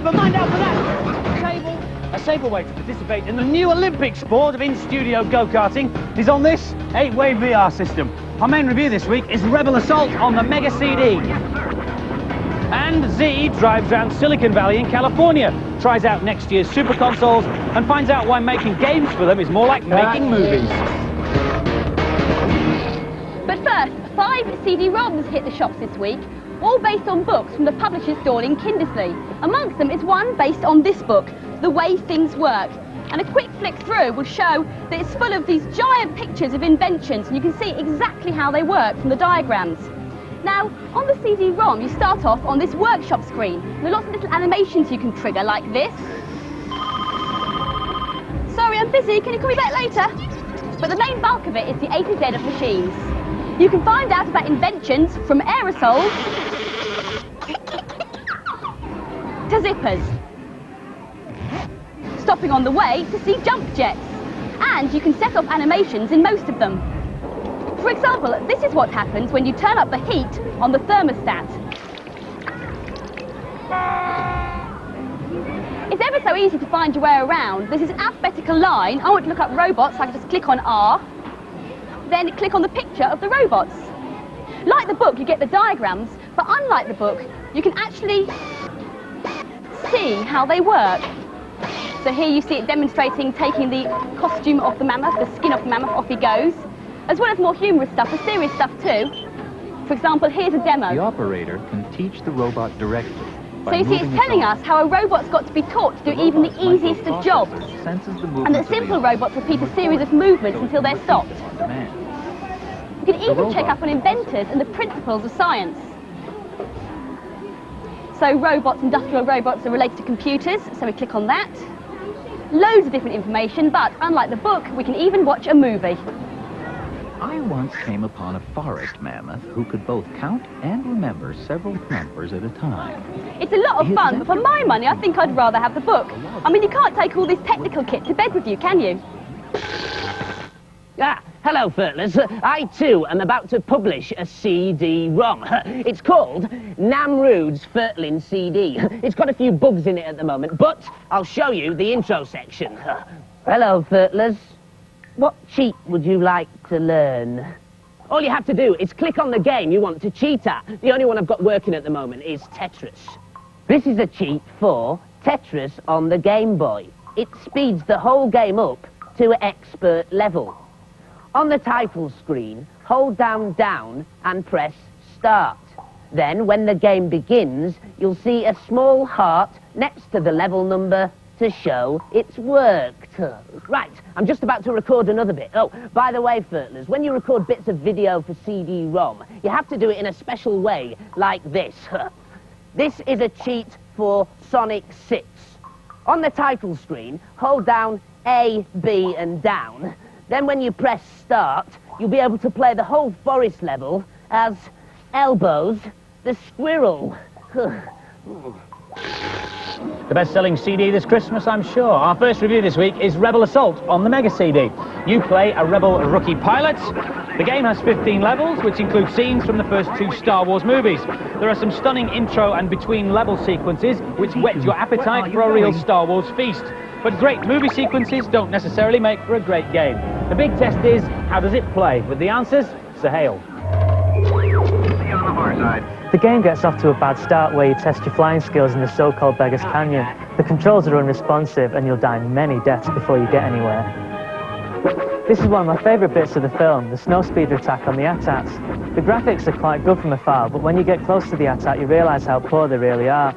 but mind out for that! A safer way to participate in the new Olympic sport of in-studio go-karting is on this 8-way VR system. Our main review this week is Rebel Assault on the Mega CD. And Z drives around Silicon Valley in California, tries out next year's super consoles, and finds out why making games for them is more like making movies. But first, 5 CD-ROMs hit the shops this week, all based on books from the publisher's stall in Kindersley. Amongst them is one based on this book, The Way Things Work. And a quick flick through will show that it's full of these giant pictures of inventions, and you can see exactly how they work from the diagrams. Now, on the CD-ROM, you start off on this workshop screen. There are lots of little animations you can trigger, like this. Sorry, I'm busy, can you call me back later? But the main bulk of it is the A to Z of machines. You can find out about inventions from aerosols to zippers. Stopping on the way to see jump jets. And you can set off animations in most of them. For example, this is what happens when you turn up the heat on the thermostat. It's ever so easy to find your way around. This is an alphabetical line. I want to look up robots, so I can just click on R, then click on the picture of the robots. Like the book, you get the diagrams, but unlike the book, you can actually see how they work. So here you see it demonstrating taking the costume of the mammoth, the skin of the mammoth, off he goes. As well as more humorous stuff, the serious stuff too. For example, here's a demo. The operator can teach the robot directly. So you see, it's telling us how a robot's got to be taught to do even the easiest of jobs. And that simple robots repeat a series of movements until they're stopped. You can even check up on inventors and the principles of science. So robots, industrial robots, are related to computers, so we click on that. Loads of different information, but unlike the book, we can even watch a movie. I once came upon a forest mammoth who could both count and remember several numbers at a time. It's a lot of fun, but for my money, I think I'd rather have the book. I mean, you can't take all this technical kit to bed with you, can you? Hello, Furtlers. I, too, am about to publish a CD-ROM. It's called Namrood's Furtlin CD. It's got a few bugs in it at the moment, but I'll show you the intro section. Hello, Furtlers. What cheat would you like to learn? All you have to do is click on the game you want to cheat at. The only one I've got working at the moment is Tetris. This is a cheat for Tetris on the Game Boy. It speeds the whole game up to expert level. On the title screen, hold down and press start. Then, when the game begins, you'll see a small heart next to the level number to show it's worked. Right, I'm just about to record another bit. Oh, by the way, Furtlers, when you record bits of video for CD-ROM, you have to do it in a special way, like this. This is a cheat for Sonic 6. On the title screen, hold down A, B, and down. Then when you press start, you'll be able to play the whole forest level as Elbows the Squirrel. The best-selling CD this Christmas, I'm sure. Our first review this week is Rebel Assault on the Mega CD. You play a rebel rookie pilot. The game has 15 levels, which include scenes from the first 2 Star Wars movies. There are some stunning intro and between-level sequences, which whet your appetite for a real Star Wars feast. But great movie sequences don't necessarily make for a great game. The big test is, how does it play? With the answers, Sir Hale. The game gets off to a bad start where you test your flying skills in the so-called Beggar's Canyon. The controls are unresponsive and you'll die many deaths before you get anywhere. This is one of my favourite bits of the film, the snowspeeder attack on the AT-ATs. The graphics are quite good from afar, but when you get close to the AT-AT you realise how poor they really are.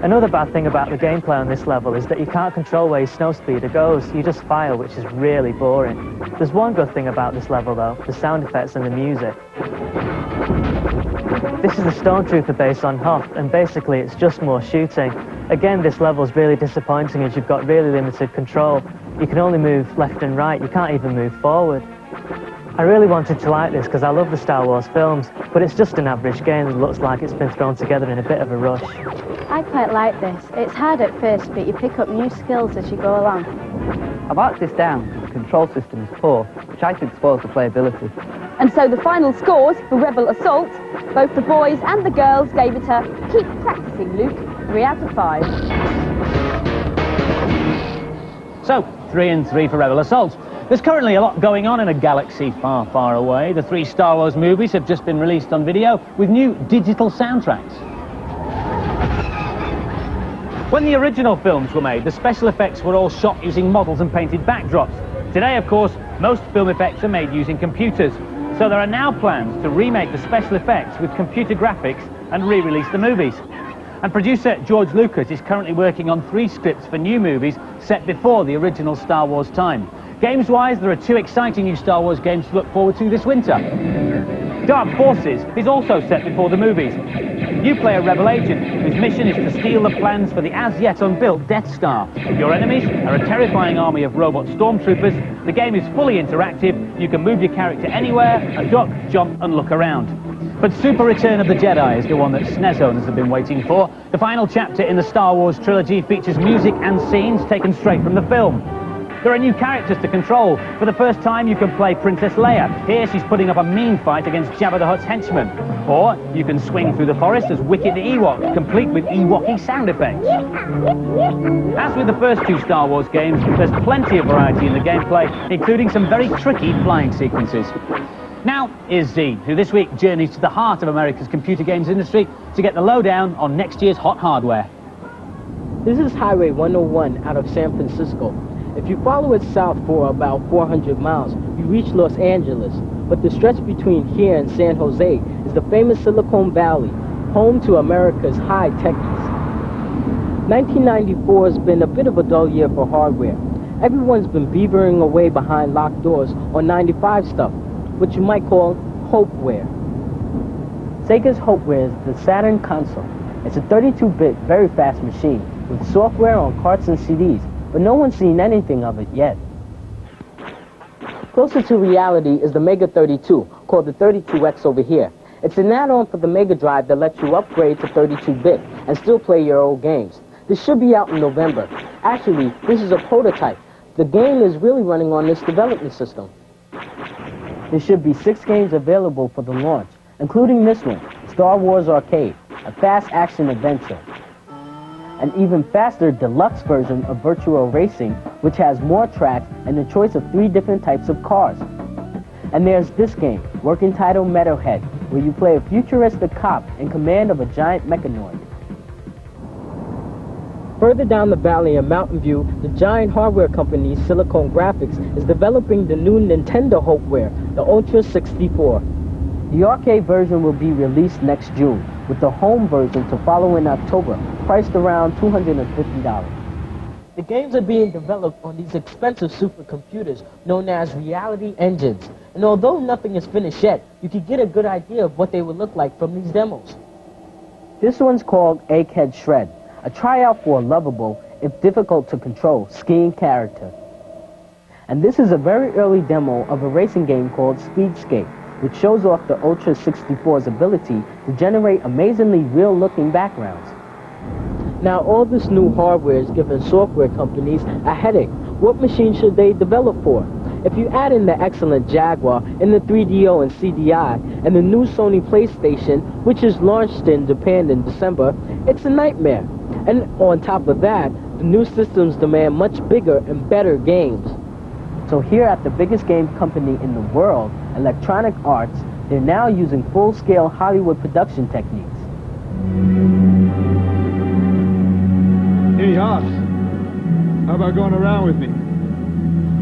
Another bad thing about the gameplay on this level is that you can't control where your snowspeeder goes, you just fire, which is really boring. There's one good thing about this level though, the sound effects and the music. This is the Stormtrooper base on Hoth, and basically it's just more shooting. Again, this level's really disappointing as you've got really limited control. You can only move left and right, you can't even move forward. I really wanted to like this because I love the Star Wars films, but it's just an average game that looks like it's been thrown together in a bit of a rush. I quite like this. It's hard at first, but you pick up new skills as you go along. I marked this down. The control system is poor, which I think spoils the playability. And so the final scores for Rebel Assault, both the boys and the girls gave it a keep practicing, Luke. 3 out of 5. So, 3 and 3 for Rebel Assault. There's currently a lot going on in a galaxy far, far away. The 3 Star Wars movies have just been released on video with new digital soundtracks. When the original films were made, the special effects were all shot using models and painted backdrops. Today, of course, most film effects are made using computers. So there are now plans to remake the special effects with computer graphics and re-release the movies. And producer George Lucas is currently working on 3 scripts for new movies set before the original Star Wars time. Games-wise, there are 2 exciting new Star Wars games to look forward to this winter. Dark Forces is also set before the movies. You play a rebel agent whose mission is to steal the plans for the as-yet unbuilt Death Star. Your enemies are a terrifying army of robot stormtroopers. The game is fully interactive. You can move your character anywhere and duck, jump and look around. But Super Return of the Jedi is the one that SNES owners have been waiting for. The final chapter in the Star Wars trilogy features music and scenes taken straight from the film. There are new characters to control. For the first time, you can play Princess Leia. Here, she's putting up a mean fight against Jabba the Hutt's henchmen. Or you can swing through the forest as Wicket the Ewok, complete with Ewoky sound effects. As with the first 2 Star Wars games, there's plenty of variety in the gameplay, including some very tricky flying sequences. Now, here's Z, who this week journeys to the heart of America's computer games industry to get the lowdown on next year's hot hardware. This is Highway 101 out of San Francisco. If you follow it south for about 400 miles, you reach Los Angeles. But the stretch between here and San Jose is the famous Silicon Valley, home to America's high techies. 1994 has been a bit of a dull year for hardware. Everyone's been beavering away behind locked doors on 95 stuff, what you might call hopeware. Sega's Hopeware is the Saturn console. It's a 32-bit, very fast machine with software on carts and CDs, but no one's seen anything of it yet. Closer to reality is the Mega 32, called the 32X over here. It's an add-on for the Mega Drive that lets you upgrade to 32-bit and still play your old games. This should be out in November. Actually, this is a prototype. The game is really running on this development system. There should be 6 games available for the launch, including this one, Star Wars Arcade, a fast action adventure. An even faster deluxe version of Virtual Racing, which has more tracks and the choice of 3 different types of cars. And there's this game, working title Metalhead, where you play a futuristic cop in command of a giant mechanoid. Further down the valley in Mountain View, the giant hardware company Silicon Graphics is developing the new Nintendo Hopeware, the Ultra 64. The arcade version will be released next June, with the home version to follow in October, priced around $250. The games are being developed on these expensive supercomputers known as reality engines. And although nothing is finished yet, you can get a good idea of what they would look like from these demos. This one's called Egghead Shred, a tryout for a lovable, if difficult to control, skiing character. And this is a very early demo of a racing game called Speedscape, which shows off the Ultra 64's ability to generate amazingly real-looking backgrounds. Now, all this new hardware is giving software companies a headache. What machine should they develop for? If you add in the excellent Jaguar and the 3DO and CDI and the new Sony PlayStation, which is launched in Japan in December, it's a nightmare. And on top of that, the new systems demand much bigger and better games. So here at the biggest game company in the world, Electronic Arts, they're now using full-scale Hollywood production techniques. Hey, Hobbs, how about going around with me?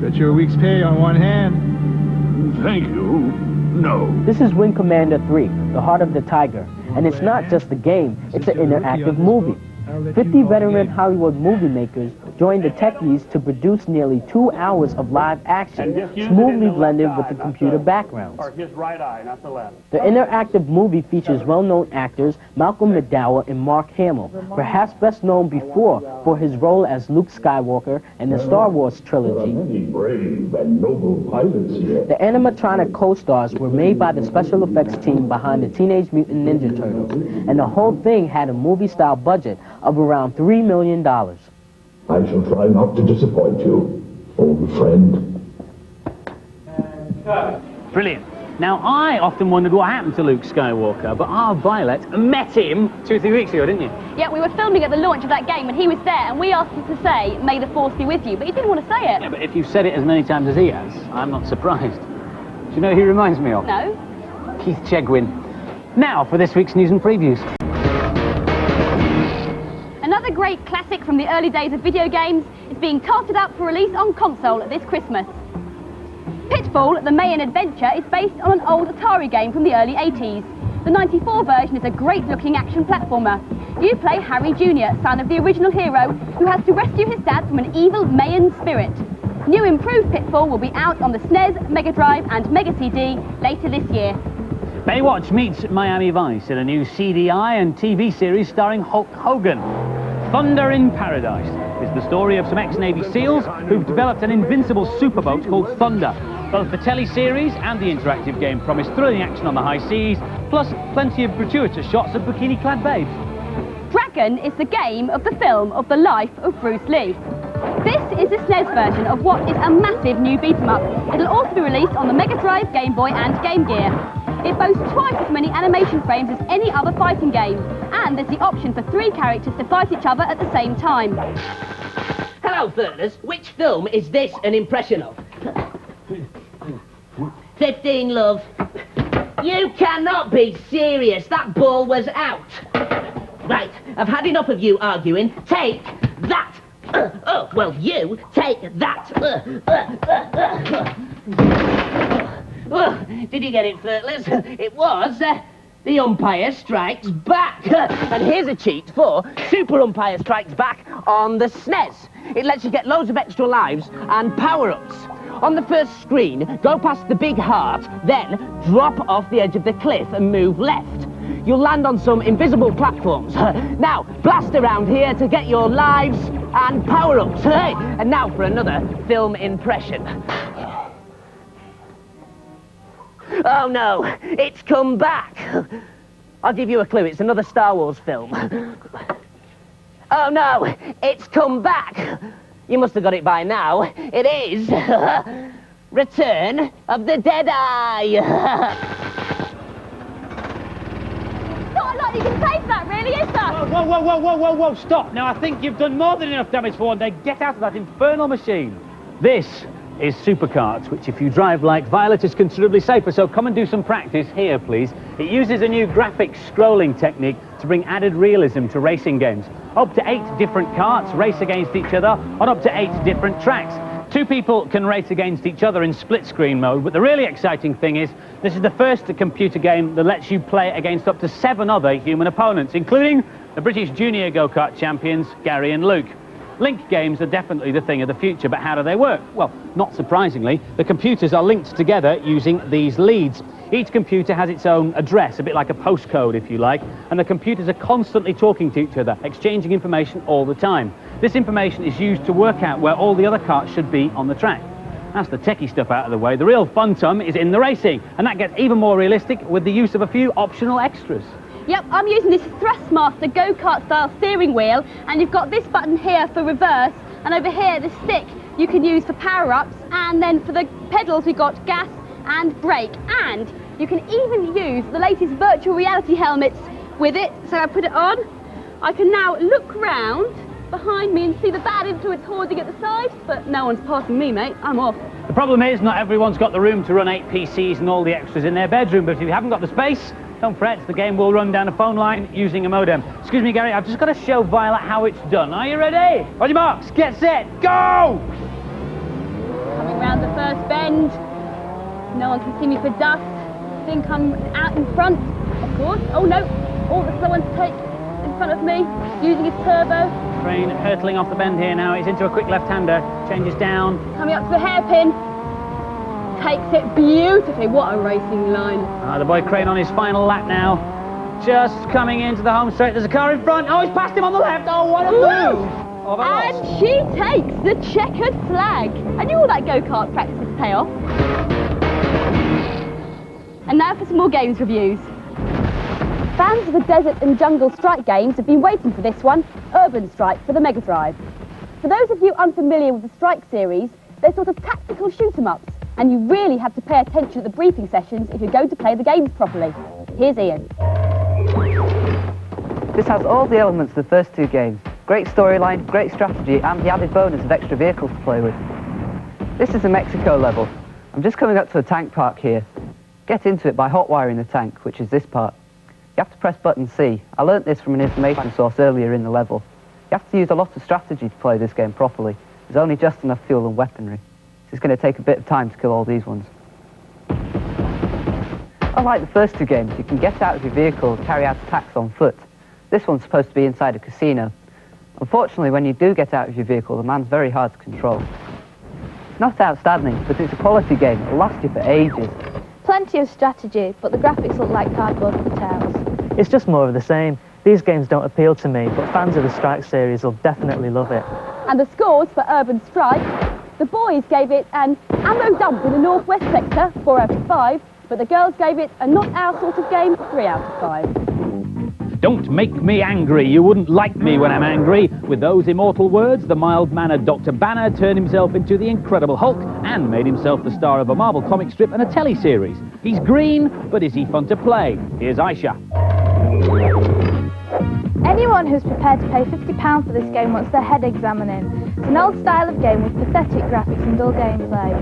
Bet you a week's pay on one hand. Thank you. No. This is Wing Commander 3, The Heart of the Tiger, and it's not just a game, it's an interactive movie. 50 veteran Hollywood movie makers joined the techies to produce nearly 2 hours of live action, smoothly blended with the computer backgrounds. His right eye, not the left. The interactive movie features well-known actors Malcolm McDowell and Mark Hamill, perhaps best known before for his role as Luke Skywalker in the Star Wars trilogy. Many brave and noble pilots here. The animatronic co-stars were made by the special effects team behind the Teenage Mutant Ninja Turtles, and the whole thing had a movie-style budget of around $3 million. I shall try not to disappoint you, old friend. Brilliant. Now, I often wondered what happened to Luke Skywalker, but our Violet met him 2 or 3 weeks ago, didn't you? Yeah, we were filming at the launch of that game and he was there and we asked him to say, "May the Force be with you," but he didn't want to say it. Yeah, but if you've said it as many times as he has, I'm not surprised. Do you know who he reminds me of? No. Keith Chegwin. Now for this week's news and previews. Another great classic from the early days of video games is being casted up for release on console this Christmas. Pitfall: The Mayan Adventure is based on an old Atari game from the early 80s. The 94 version is a great-looking action platformer. You play Harry Jr., son of the original hero, who has to rescue his dad from an evil Mayan spirit. New improved Pitfall will be out on the SNES, Mega Drive and Mega CD later this year. Baywatch meets Miami Vice in a new CDI and TV series starring Hulk Hogan. Thunder in Paradise is the story of some ex-Navy SEALs who've developed an invincible superboat called Thunder. Both the teleseries and the interactive game promise thrilling action on the high seas, plus plenty of gratuitous shots of bikini-clad babes. Dragon is the game of the film of the life of Bruce Lee. This is the SNES version of what is a massive new beat-em-up. It'll also be released on the Mega Drive, Game Boy and Game Gear. It boasts twice as many animation frames as any other fighting game, and there's the option for 3 characters to fight each other at the same time. Hello, Furness. Which film is this an impression of? 15, love. You cannot be serious. That ball was out. Right, I've had enough of you arguing. Take that. Oh, well, you take that. Did you get it, Flirtless? It was The Umpire Strikes Back. And here's a cheat for Super Umpire Strikes Back on the SNES. It lets you get loads of extra lives and power-ups. On the first screen, go past the big heart, then drop off the edge of the cliff and move left. You'll land on some invisible platforms. Now, blast around here to get your lives and power-ups. And now for another film impression. Oh no, it's come back. I'll give you a clue, it's another Star Wars film. Oh no, it's come back. You must have got it by now. It is Return of the Deadeye. Not a lot you can say for that, really, is there? Whoa, whoa, whoa, whoa, whoa, whoa, stop. Now, I think you've done more than enough damage for one day. Get out of that infernal machine. This is Supercarts, which if you drive like Violet is considerably safer, so come and do some practice here, please. It uses a new graphic scrolling technique to bring added realism to racing games. Up to 8 different carts race against each other on up to 8 different tracks. 2 people can race against each other in split-screen mode, but the really exciting thing is this is the first computer game that lets you play against up to 7 other human opponents, including the British junior go-kart champions, Gary and Luke. Link games are definitely the thing of the future, but how do they work? Well, not surprisingly, the computers are linked together using these leads. Each computer has its own address, a bit like a postcode, if you like, and the computers are constantly talking to each other, exchanging information all the time. This information is used to work out where all the other carts should be on the track. That's the techie stuff out of the way. The real fun-tum is in the racing, and that gets even more realistic with the use of a few optional extras. Yep, I'm using this Thrustmaster go-kart style steering wheel, and you've got this button here for reverse, and over here the stick you can use for power-ups, and then for the pedals we've got gas and brake, and you can even use the latest virtual reality helmets with it. So I put it on, I can now look round behind me and see the bad influence hoarding at the side, but no one's passing me, mate. I'm off. The problem is not everyone's got the room to run 8 PCs and all the extras in their bedroom, but if you haven't got the space, don't fret, the game will run down a phone line using a modem. Excuse me, Gary, I've just got to show Violet how it's done. Are you ready? On your marks, get set, go! Coming round the first bend. No one can see me for dust. Think I'm out in front, of course. Oh no, all the slow one to take in front of me, using his turbo. Train hurtling off the bend here now. He's into a quick left-hander, changes down. Coming up to the hairpin. Takes it beautifully. What a racing line. The boy Crane on his final lap now. Just coming into the home straight. There's a car in front. Oh, he's passed him on the left. Oh, what a move. Oh, and she takes the checkered flag. I knew all that go-kart practice would pay off. And now for some more games reviews. Fans of the Desert and Jungle Strike games have been waiting for this one, Urban Strike for the Mega Drive. For those of you unfamiliar with the Strike series, they're sort of tactical shoot-em-ups. And you really have to pay attention at the briefing sessions if you're going to play the games properly. Here's Ian. This has all the elements of the first two games. Great storyline, great strategy, and the added bonus of extra vehicles to play with. This is a Mexico level. I'm just coming up to a tank park here. Get into it by hot wiring the tank, which is this part. You have to press button C. I learnt this from an information source earlier in the level. You have to use a lot of strategy to play this game properly. There's only just enough fuel and weaponry. It's going to take a bit of time to kill all these ones. Unlike the first two games, you can get out of your vehicle and carry out attacks on foot. This one's supposed to be inside a casino. Unfortunately, when you do get out of your vehicle, the man's very hard to control. It's not outstanding, but it's a quality game. It'll last you for ages. Plenty of strategy, but the graphics look like cardboard cutouts. It's just more of the same. These games don't appeal to me, but fans of the Strike series will definitely love it. And the scores for Urban Strike. The boys gave it an ammo dump in the northwest sector, 4 out of 5, but the girls gave it a not our sort of game, 3 out of 5. Don't make me angry. You wouldn't like me when I'm angry. With those immortal words, the mild-mannered Dr. Banner turned himself into the Incredible Hulk and made himself the star of a Marvel comic strip and a telly-series. He's green, but is he fun to play? Here's Aisha. Anyone who's prepared to pay £50 for this game wants their head examining. It's an old style of game with pathetic graphics and dull gameplay.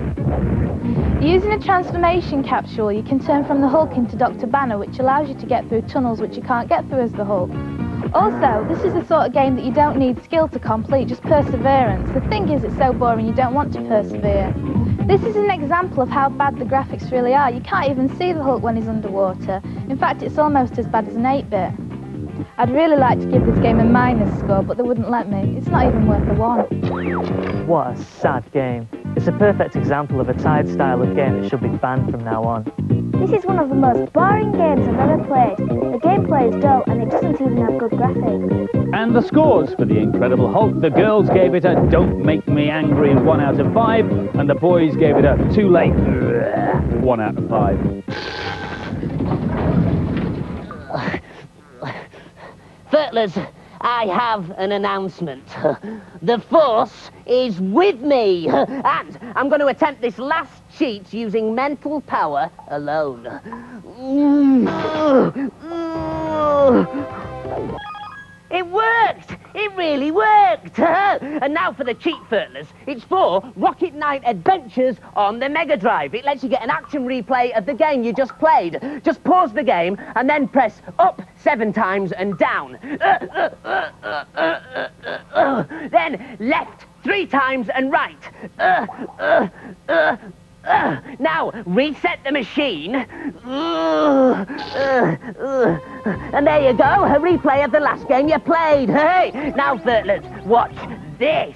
Using a transformation capsule, you can turn from the Hulk into Dr. Banner, which allows you to get through tunnels which you can't get through as the Hulk. Also, this is the sort of game that you don't need skill to complete, just perseverance. The thing is, it's so boring you don't want to persevere. This is an example of how bad the graphics really are. You can't even see the Hulk when he's underwater. In fact, it's almost as bad as an 8-bit. I'd really like to give this game a minus score, but they wouldn't let me. It's not even worth a 1. What a sad game. It's a perfect example of a tired style of game that should be banned from now on. This is one of the most boring games I've ever played. The gameplay is dull and it doesn't even have good graphics. And the scores for the Incredible Hulk. The girls gave it a Don't Make Me Angry 1 out of 5, and the boys gave it a Too Late 1 out of 5. Furtlers, I have an announcement. The Force is with me, and I'm going to attempt this last cheat using mental power alone. It worked! It really worked! And now for the cheat, Furtlers. It's for Rocket Knight Adventures on the Mega Drive. It lets you get an action replay of the game you just played. Just pause the game and then press up 7 times and down. Then left 3 times and right. Now, reset the machine. And there you go, a replay of the last game you played. Hey, now, Furtlers, watch this.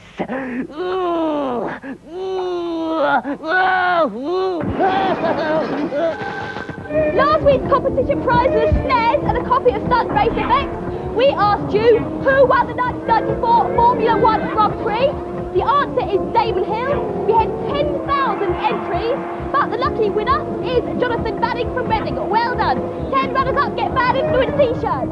Last week's competition prize was snares and a copy of Stunt Race FX. We asked you who won the 1994 Formula 1 Grand Prix. The answer is Damon Hill. We had 10,000 entries, but the lucky winner is Jonathan Banning from Reading. Well done. 10 runners up, get bad into a t-shirt.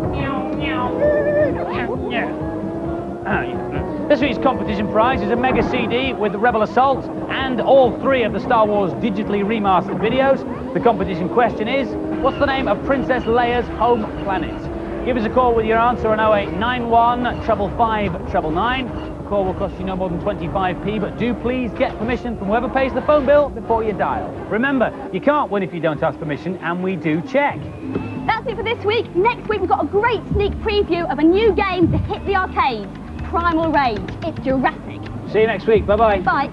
This week's competition prize is a Mega CD with the Rebel Assault and all 3 of the Star Wars digitally remastered videos. The competition question is, what's the name of Princess Leia's home planet? Give us a call with your answer on 0891 555 999. The call will cost you no more than 25p, but do please get permission from whoever pays the phone bill before you dial. Remember, you can't win if you don't ask permission, and we do check. That's it for this week. Next week we've got a great sneak preview of a new game to hit the arcades. Primal Rage. It's Jurassic. See you next week. Bye-bye. Bye.